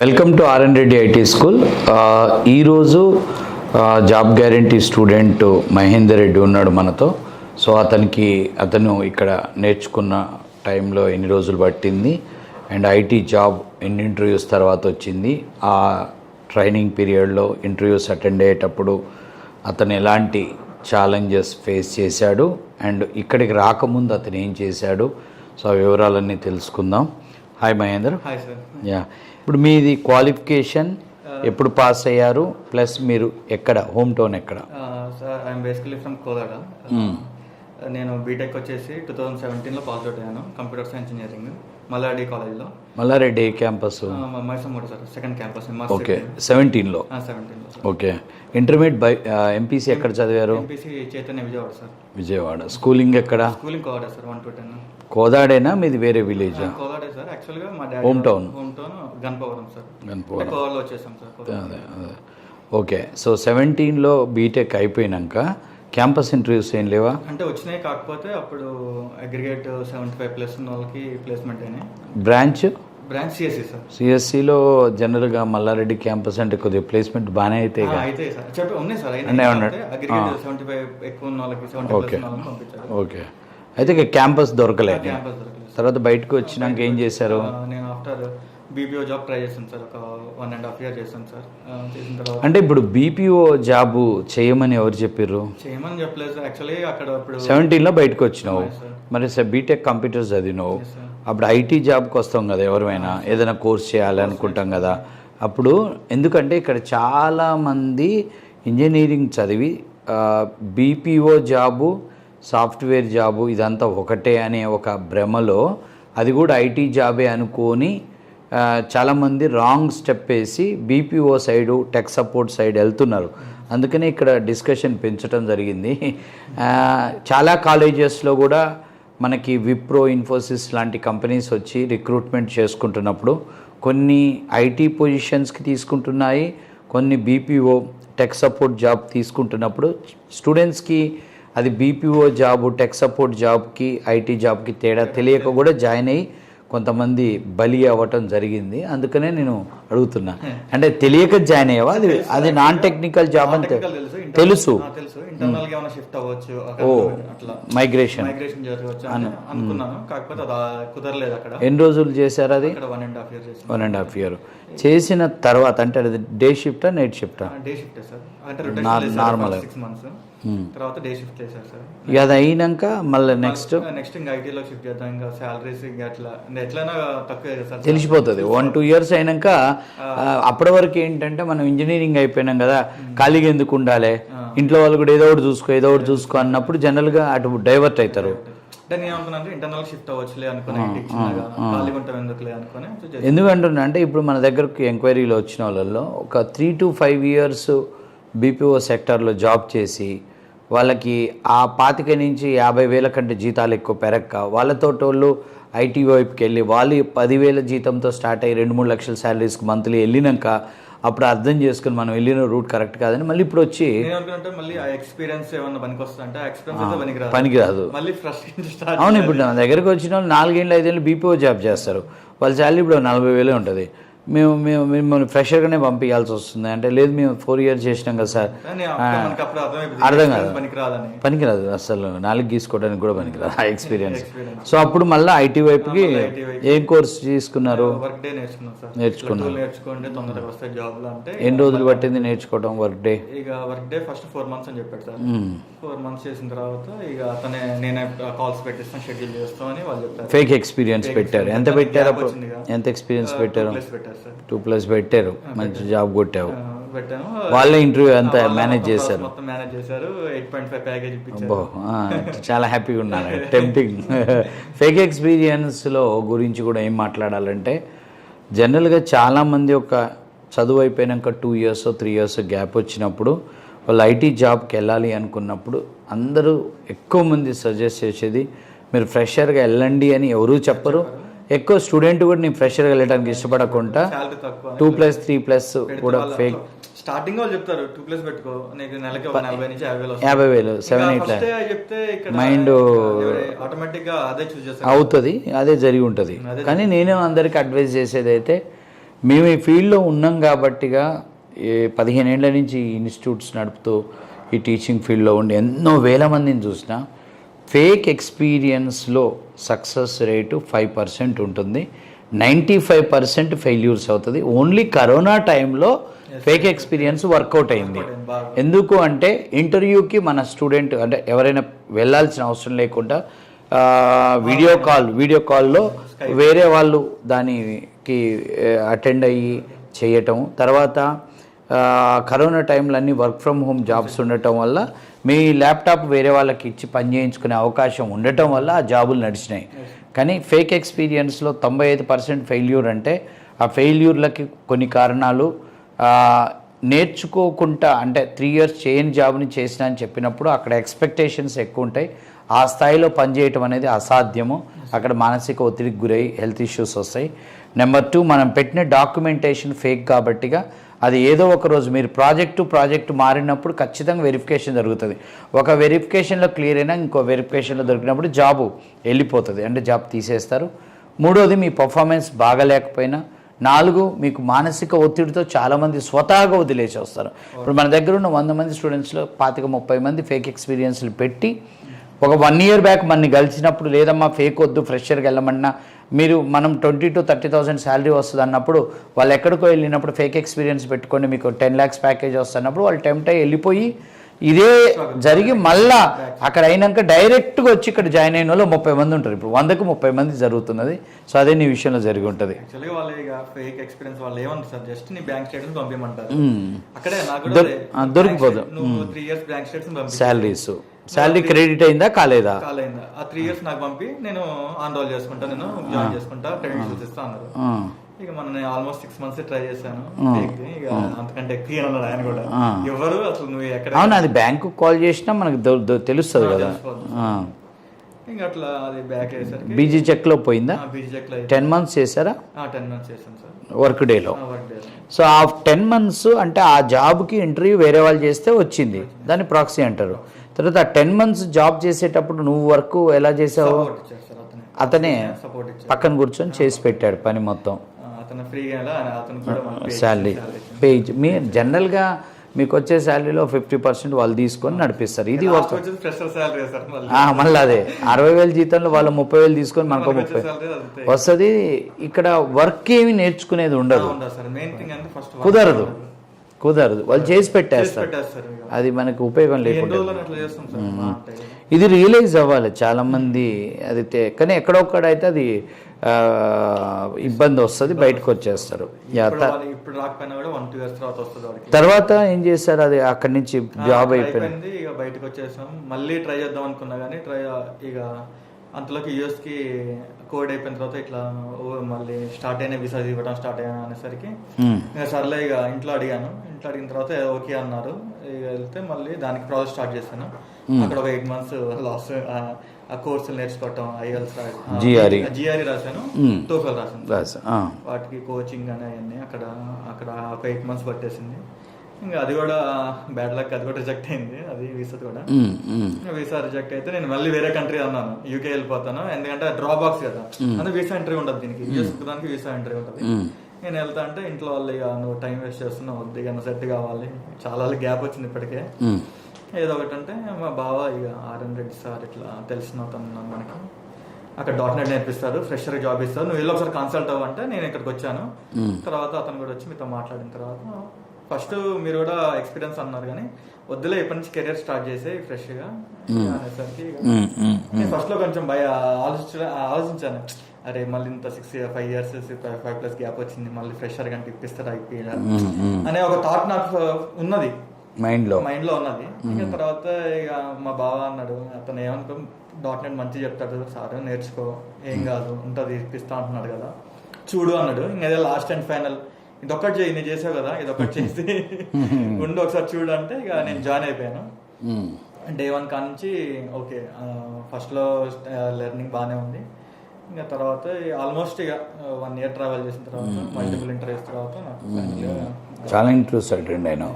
Welcome to RN Reddy IT school. ఈరోజు job guarantee student Mahender Reddy ఉన్నాడు మనతో. సో అతను ఇక్కడ నేర్చుకున్న టైంలో ఎన్ని రోజులు పట్టింది అండ్ ఐటీ జాబ్ ఎన్ని ఇంటర్వ్యూస్ తర్వాత వచ్చింది, ఆ ట్రైనింగ్ పీరియడ్లో ఇంటర్వ్యూస్ అటెండ్ అయ్యేటప్పుడు అతను ఎలాంటి ఛాలెంజెస్ ఫేస్ చేశాడు అండ్ ఇక్కడికి రాకముందు అతను ఏం చేశాడు, సో ఆ వివరాలన్నీ తెలుసుకుందాం. Hi Mahender. Hi sir. Yeah, ఇప్పుడు మీది క్వాలిఫికేషన్ ఎప్పుడు పాస్ అయ్యారు, ప్లస్ మీరు ఎక్కడ, హోమ్ టౌన్ ఎక్కడ? Sir I'm basically from Kodad. నేను బీటెక్ వచ్చేసి 2017లో పాస్ అవుట్ అయ్యాను, కంప్యూటర్ సైన్స్ ఇంజనీరింగ్ మల్లారెడ్డి కాలేజ్లో. Malla Reddy campus? Maisammaguda sir, second campus. Okay, 17లో. 17లో. ఓకే, ఇంటర్మీడియట్ బై ఎంపీసీ ఎక్కడ చదివారు? MPC Chaitanya Vijayawada sir. Vijayawada. Schooling ఎక్కడ? Schooling Kodad sir, 1 to 10. కోదాడేనా మీది, వేరే విలేజ్? కోదాడే సార్. యాక్చువల్గా మా డాడీ హోమ్ టౌన్ గన్పవరం సార్. గన్పవరం. కోదాడలో వచ్చేసాం సార్. అదే. ఓకే, సో 17లో బీటెక్ అయిపోయినాక క్యాంపస్ ఇంటర్వ్యూస్ ఏం లేవా? అంటే వచ్చినాయి, కాకపోతే అప్పుడు అగ్రిగేట్ 75+ ఉన్న వాళ్ళకి ప్లేస్మెంట్ అయినాయి. Branch CSC sir. సిఎస్సిలో జనరల్గా మల్లారెడ్డి క్యాంపస్ అంటే కొద్దిగా ప్లేస్మెంట్ బాగానే అయితే సార్. ఉన్నాయి సార్. అగ్రిగేట్ 75 ఎక్కువ ఉన్న వాళ్ళకి 70+ ఉన్న వాళ్ళకి పంపించారు. ఓకే, అయితే క్యాంపస్ దొరకలేదు. తర్వాత బయటకు వచ్చినాక ఏం చేశారు? నేను ఆఫ్టర్ బీపీఓ జాబ్ ట్రై చేశాను సార్. ఒక 1.5 year చేశాను సార్. చేసిన తర్వాత అంటే ఇప్పుడు బీపీఓ జాబ్ చేయమని ఎవరు చెప్పారు? చేయమని చెప్పలేదు సార్. యాక్చువల్లీ అక్కడ ఇప్పుడు 17లో బయటకు వచ్చినావు, మరి బీటెక్ కంప్యూటర్స్ చదివినావు, అప్పుడు ఐటీ జాబ్కి వస్తాం కదా, ఎవరైనా ఏదైనా కోర్స్ చేయాలనుకుంటాం కదా. అప్పుడు ఎందుకంటే ఇక్కడ చాలామంది ఇంజనీరింగ్ చదివి బీపీఓ జాబు, సాఫ్ట్వేర్ జాబు ఇదంతా ఒకటే అనే ఒక భ్రమలో, అది కూడా ఐటీ జాబే అనుకొని చాలామంది రాంగ్ స్టెప్ వేసి BPO side, tech support side వెళ్తున్నారు. అందుకనే ఇక్కడ డిస్కషన్ పెంచడం జరిగింది. చాలా కాలేజెస్లో కూడా మనకి విప్రో, ఇన్ఫోసిస్ లాంటి కంపెనీస్ వచ్చి రిక్రూట్మెంట్ చేసుకుంటున్నప్పుడు కొన్ని ఐటీ పొజిషన్స్కి తీసుకుంటున్నాయి, కొన్ని బీపీఓ టెక్ సపోర్ట్ జాబ్ తీసుకుంటున్నప్పుడు స్టూడెంట్స్కి అది బీపీఓ జాబు, టెక్ సపోర్ట్ జాబ్కి ఐటీ జాబ్కి తేడా తెలియక కూడా జాయిన్ అయ్యి కొంతమంది బలి అవ్వటం జరిగింది. అందుకనే నేను అడుగుతున్నా, అంటే తెలియక జాయిన్ అయ్యావా? అది నాన్ టెక్నికల్ జాబ్ అని తెలుసు. ఓ, మైగ్రేషన్ అనుకున్నాను, కాకపోతే అది కుదరలేదు. అక్కడ ఎన్ని రోజులు చేశారు అది? 1.5 year చేసిన తర్వాత, అంటే అది డే షిఫ్టా నైట్ షిఫ్టా? Day shift sir. అంటే నార్మల్ 6 months తర్వాత డే షిఫ్ట్ చేశారు సార్. ఇక అది అయినాక మళ్ళీ నెక్స్ట్ ఇంకా ఐటీలో షిఫ్ట్ చేద్దాం, ఇంకా శాలరీస్ ఇంకా ఎట్లయినా తక్కువ సార్, తెలిసిపోతుంది. 1-2 years అయినాక అప్పటి వరకు ఏంటంటే మనం ఇంజనీరింగ్ అయిపోయినాం కదా, ఖాళీగా ఎందుకు ఉండాలి, ఇంట్లో వాళ్ళు కూడా ఏదో ఒకటి చూసుకో అన్నప్పుడు జనరల్గా అటు డైవర్ట్ అవుతారు. నేను అనుకున్నాను ఇంటర్నల్ షిఫ్ట్ అవ్వచ్చులే అనుకుని, ఎందుకంటున్నా అంటే ఇప్పుడు మన దగ్గరకు ఎంక్వైరీలో వచ్చిన వాళ్ళల్లో ఒక 3 to 5 years బీపీఓ సెక్టర్లో జాబ్ చేసి వాళ్ళకి ఆ 25 నుంచి 50,000 కంటే జీతాలు ఎక్కువ పెరక్క వాళ్ళతో వాళ్ళు ఐటీ వైపుకి వెళ్ళి వాళ్ళు 10,000 జీతంతో స్టార్ట్ అయ్యి 2-3 లక్షల శాలరీస్కి మంత్లీ వెళ్ళినాక అప్పుడు అర్థం చేసుకుని మనం వెళ్ళిన రూట్ కరెక్ట్ కాదని మళ్ళీ ఇప్పుడు వచ్చి పనికిరాదు. అవును, ఇప్పుడు నా దగ్గరకు వచ్చిన వాళ్ళు 4-5 ఏళ్ళు బీపీఓ జాబ్ చేస్తారు, వాళ్ళ శాలరీ ఇప్పుడు 40,000 ఉంటుంది. మిమ్మల్ని ఫ్రెషర్గానే పంపించాల్సి వస్తుంది అంటే, లేదు మేము 4 years చేసినాం కదా సార్, అర్థం కాదు, పనికిరాదు అసలు, 4 గీసుకోవడానికి కూడా పనికిరాదు ఆ ఎక్స్పీరియన్స్. సో అప్పుడు మళ్ళీ ఐటీ వైపుకి ఏం కోర్స్ తీసుకున్నారు? నేర్చుకున్నారు. ఎన్ని రోజులు పట్టింది నేర్చుకోవడం వర్క్ డే? ఫస్ట్ 4 months అని చెప్పాడు సార్. 4 months చేసిన తర్వాత ఇక అతనే నేనే కాల్స్ పెట్టిస్తాను, షెడ్యూల్ చేస్తామని వాళ్ళు చెప్పారు. ఫేక్ ఎక్స్పీరియన్స్ పెట్టారు. ఎంత పెట్టారు అప్పుడు? ఎంత ఎక్స్పీరియన్స్ పెట్టారు? 2+ పెట్టారు. మంచి జాబ్ కొట్టావు. వాళ్ళే ఇంటర్వ్యూ అంతా మేనేజ్ చేశారు. 8.5 ప్యాకేజ్ ఇప్పించారు. చాలా హ్యాపీగా ఉన్నాను. టెంప్టింగ్. ఫేక్ ఎక్స్పీరియన్స్లో గురించి కూడా ఏం మాట్లాడాలంటే, జనరల్గా చాలామంది ఒక చదువు అయిపోయాక 2 years 3 years గ్యాప్ వచ్చినప్పుడు వాళ్ళు ఐటీ జాబ్కి వెళ్ళాలి అనుకున్నప్పుడు అందరూ ఎక్కువ మంది సజెస్ట్ చేసేది మీరు ఫ్రెషర్గా వెళ్ళండి అని ఎవరూ చెప్పరు. ఎక్కువ స్టూడెంట్ కూడా నేను ఫ్రెషర్గా వెళ్ళడానికి ఇష్టపడకుండా 2+ 3+ కూడా ఫేక్ స్టార్టింగ్ వాళ్ళు చెప్తారు 2+ పెట్టుకో, నీకు నెలకి 40,000 నుంచి 50,000 7-8 చెప్తే మైండ్ ఆటోమేటిక్గా అదే చూస్ చేస్తారు, అవుతుంది, అదే జరిగి ఉంటుంది. కానీ నేను అందరికి అడ్వైజ్ చేసేది అయితే మేము ఈ ఫీల్డ్లో ఉన్నాం కాబట్టిగా 15 ఏళ్ల నుంచి ఈ ఇన్స్టిట్యూట్స్ నడుపుతూ ఈ టీచింగ్ ఫీల్డ్లో ఉండి ఎన్నో వేల మందిని చూసిన ఫేక్ ఎక్స్పీరియన్స్లో సక్సెస్ రేటు 5% ఉంటుంది, 95% ఫెయిల్యూర్స్ అవుతుంది. ఓన్లీ కరోనా టైంలో ఫేక్ ఎక్స్పీరియన్స్ వర్కౌట్ అయింది. ఎందుకు అంటే ఇంటర్వ్యూకి మన స్టూడెంట్ అంటే ఎవరైనా వెళ్ళాల్సిన అవసరం లేకుండా వీడియో కాల్లో వేరే వాళ్ళు దానికి అటెండ్ అయ్యి చేయటం. తర్వాత కరోనా టైంలో అన్ని వర్క్ ఫ్రమ్ హోమ్ జాబ్స్ ఉండటం వల్ల మీ ల్యాప్టాప్ వేరే వాళ్ళకి ఇచ్చి పని చేయించుకునే అవకాశం ఉండటం వల్ల ఆ జాబులు నడిచినాయి. కానీ ఫేక్ ఎక్స్పీరియన్స్లో 95% ఫెయిల్యూర్ అంటే ఆ ఫెయిల్యూర్లకి కొన్ని కారణాలు నేర్చుకోకుండా అంటే 3 years చేయని జాబ్ని చేసిన అని చెప్పినప్పుడు అక్కడ ఎక్స్పెక్టేషన్స్ ఎక్కువ ఉంటాయి. ఆ స్థాయిలో పనిచేయటం అనేది అసాధ్యము. అక్కడ మానసిక ఒత్తిడికి గురై హెల్త్ ఇష్యూస్ వస్తాయి. నెంబర్ 2, మనం పెట్టిన డాక్యుమెంటేషన్ ఫేక్ కాబట్టిగా అది ఏదో ఒక రోజు మీరు ప్రాజెక్టు మారినప్పుడు ఖచ్చితంగా వెరిఫికేషన్ జరుగుతుంది. ఒక వెరిఫికేషన్లో క్లియర్ అయినా ఇంకో వెరిఫికేషన్లో దొరికినప్పుడు జాబు వెళ్ళిపోతుంది, అంటే జాబ్ తీసేస్తారు. 3వది మీ పర్ఫార్మెన్స్ బాగలేకపోయినా. 4 మీకు మానసిక ఒత్తిడితో చాలామంది స్వతహాగా వదిలేసి వస్తారు. ఇప్పుడు మన దగ్గర ఉన్న 100 మంది స్టూడెంట్స్లో 25-30 మంది ఫేక్ ఎక్స్పీరియన్స్లు పెట్టి ఒక 1 year బ్యాక్ మనని కలిసినప్పుడు లేదమ్మా ఫేక్ వద్దు ఫ్రెషర్కి వెళ్ళమన్నా మనం 20,000 to 30,000 శాలరీ వస్తుంది అన్నప్పుడు వాళ్ళు ఎక్కడికో వెళ్ళినప్పుడు ఫేక్ ఎక్స్పీరియన్స్ పెట్టుకొని మీకు 10 lakhs ప్యాకేజ్ వస్తున్నప్పుడు వాళ్ళు టెంప్ట్ అయ్యి వెళ్ళిపోయి ఇదే జరిగి మళ్ళా అక్కడ అయినాక డైరెక్ట్గా వచ్చి ఇక్కడ జాయిన్ అయిన వాళ్ళు 30 మంది ఉంటారు. ఇప్పుడు 100కు 30 మంది జరుగుతున్నది. సో అదే నీ విషయంలో జరిగి ఉంటుంది. దొరికిపోదు శాలరీ క్రెడిట్ అయిందా కాలేదా? ఆ 3 years నాకు పంపి నేను ఆన్రోల్ చేసుకుంటా, నేను జాయిన్ చేసుకుంటా, క్రెడిట్స్ ఇస్తా అన్నారు. ఇక మనం ఆల్మోస్ట్ 6 months ట్రై చేశాను. ఇక అంతకంటే ఎక్కువ అన్నారు ఆయన కూడా. ఎవరు అసలు నువ్వు ఎక్కడ? అవును, అది బ్యాంకు కాల్ చేసినా మనకు తెలుస్తుంది కదా. ఇంకా అట్లా అది బ్యాక్ అయ్యేసరికి బీజీ చెక్లో పోయిందా? బీజీ చెక్లో 10 months చేశారా? 10 months చేశాను సార్, వర్క్ డేలో. సో ఆ 10 months అంటే ఆ జాబ్కి ఇంటర్వ్యూ వేరే వాళ్ళు చేస్తే వచ్చింది, దాన్ని ప్రాక్సీ అంటారు. తర్వాత 10 months జాబ్ చేసేటప్పుడు నువ్వు వర్క్ ఎలా చేసావు? అతనే పక్కన కూర్చొని చేసి పెట్టాడు పని మొత్తం, శాలరీ పేజ్. మీ జనరల్గా మీకు వచ్చే శాలరీలో 50% వాళ్ళు తీసుకొని నడిపిస్తారు. ఇది మళ్ళీ అదే 60,000 జీతంలో వాళ్ళు 30,000 తీసుకొని మనకు 30 వస్తుంది. ఇక్కడ వర్క్ ఏమి నేర్చుకునేది ఉండదు, కుదరదు. వాళ్ళు చేసి పెట్టేస్తారు, అది మనకు ఉపయోగం లేకుండా. ఇది రియలైజ్ అవ్వాలి చాలా మంది. అది కానీ ఎక్కడొక్కడైతే అది ఇబ్బంది వస్తుంది, బయటకు వచ్చేస్తారు. తర్వాత ఏం చేస్తారు? అది అక్కడి నుంచి జాబ్ అయిపోయింది, ఇక బయటకు వచ్చేసాం. మళ్ళీ ట్రై చేద్దాం అనుకున్నా కానీ ఇక అంతలోకి యూఎస్కి కోడ్ అయిపోయిన తర్వాత ఇట్లా మళ్ళీ స్టార్ట్ అయిన వీసా ఇవ్వడం స్టార్ట్ అయ్యాను అనేసరికి ఇక సర్లే ఇక ఇంట్లో అడిగాను. ఇంట్లో అడిగిన తర్వాత ఓకే అన్నారు. ఇక వెళ్తే మళ్ళీ దానికి ప్రాసెస్ స్టార్ట్ చేశాను. అక్కడ ఒక 8 months లాస్ ఆ కోర్సులు నేర్చుకోవటం, ఐఎల్స్ జిఆర్ఈ రాశాను, టోఫెల్ రాశాను. వాటికి కోచింగ్ అని అవన్నీ అక్కడ ఒక 8 months పట్టేసింది. ఇంకా అది కూడా బ్యాడ్ లక్, అది కూడా రిజెక్ట్ అయింది. అది వీసా కూడా వీసా రిజెక్ట్ అయితే నేను మళ్ళీ వేరే కంట్రీ అన్నాను, యూకే వెళ్ళిపోతాను. ఎందుకంటే డ్రాబాక్స్ కదా, అంటే వీసా ఎంట్రీ ఉండదు దీనికి, దానికి వీసా ఎంట్రీ ఉంటుంది. నేను వెళ్తా అంటే ఇంట్లో వాళ్ళు ఇక నువ్వు టైం వేస్ట్ చేస్తున్నావు, వద్దు ఇక నువ్వు సెట్ కావాలి, చాలా గ్యాప్ వచ్చింది ఇప్పటికే. ఏదో ఒకటి అంటే మా బావ ఇక ఆర్ఎన్ రెడ్డి సార్ ఇట్లా తెలిసిన అతను మనకి అక్కడ .NET నేర్పిస్తారు, ఫ్రెషర్ జాబ్ ఇస్తారు, నువ్వు వెళ్ళి ఒకసారి కన్సల్ట్ అవ్వంటే నేను ఇక్కడికి వచ్చాను. తర్వాత అతను కూడా వచ్చి మీతో మాట్లాడిన తర్వాత ఫస్ట్ మీరు కూడా ఎక్స్పీరియన్స్ అన్నారు కానీ వద్దులే ఇప్పటి నుంచి కెరియర్ స్టార్ట్ చేసే ఫ్రెష్ గా అనేసరికి ఫస్ట్ లో కొంచెం ఆలోచించాను, అరే మళ్ళీ ఇంత 5 years 5+ గ్యాప్ వచ్చింది, మళ్ళీ ఫ్రెషర్ కంటే ఇప్పిస్తారు ఐపీఎల్ అనే ఒక థాట్ నాకు ఉన్నది, మైండ్ లో ఉన్నది. ఇంకా తర్వాత ఇక మా బావ అన్నాడు, అతను ఏమనుకో .NET మంచి చెప్తాడు సార్, నేర్చుకో, ఏం కాదు ఉంటుంది ఇప్పిస్తా అంటున్నాడు కదా, చూడు అన్నాడు. ఇంకా లాస్ట్ అండ్ ఫైనల్ ఇదొక్కటి చేయి, నేను చేసావు కదా, ఇదొక్కటి చేసి ఉండి ఒకసారి చూడు అంటే ఇక నేను జాయిన్ అయిపోయాను. Day 1 కానుంచి ఓకే, ఫస్ట్ లో లెర్నింగ్ బాగానే ఉంది. ఇంకా తర్వాత ఆల్మోస్ట్ ఇక 1 year ట్రావెల్ చేసిన తర్వాత మల్టిపుల్ ఇంటర్వ్యూస్ తర్వాత నాకు చాలా ఇంట్రెస్ట్ అటెండ్ అయినా.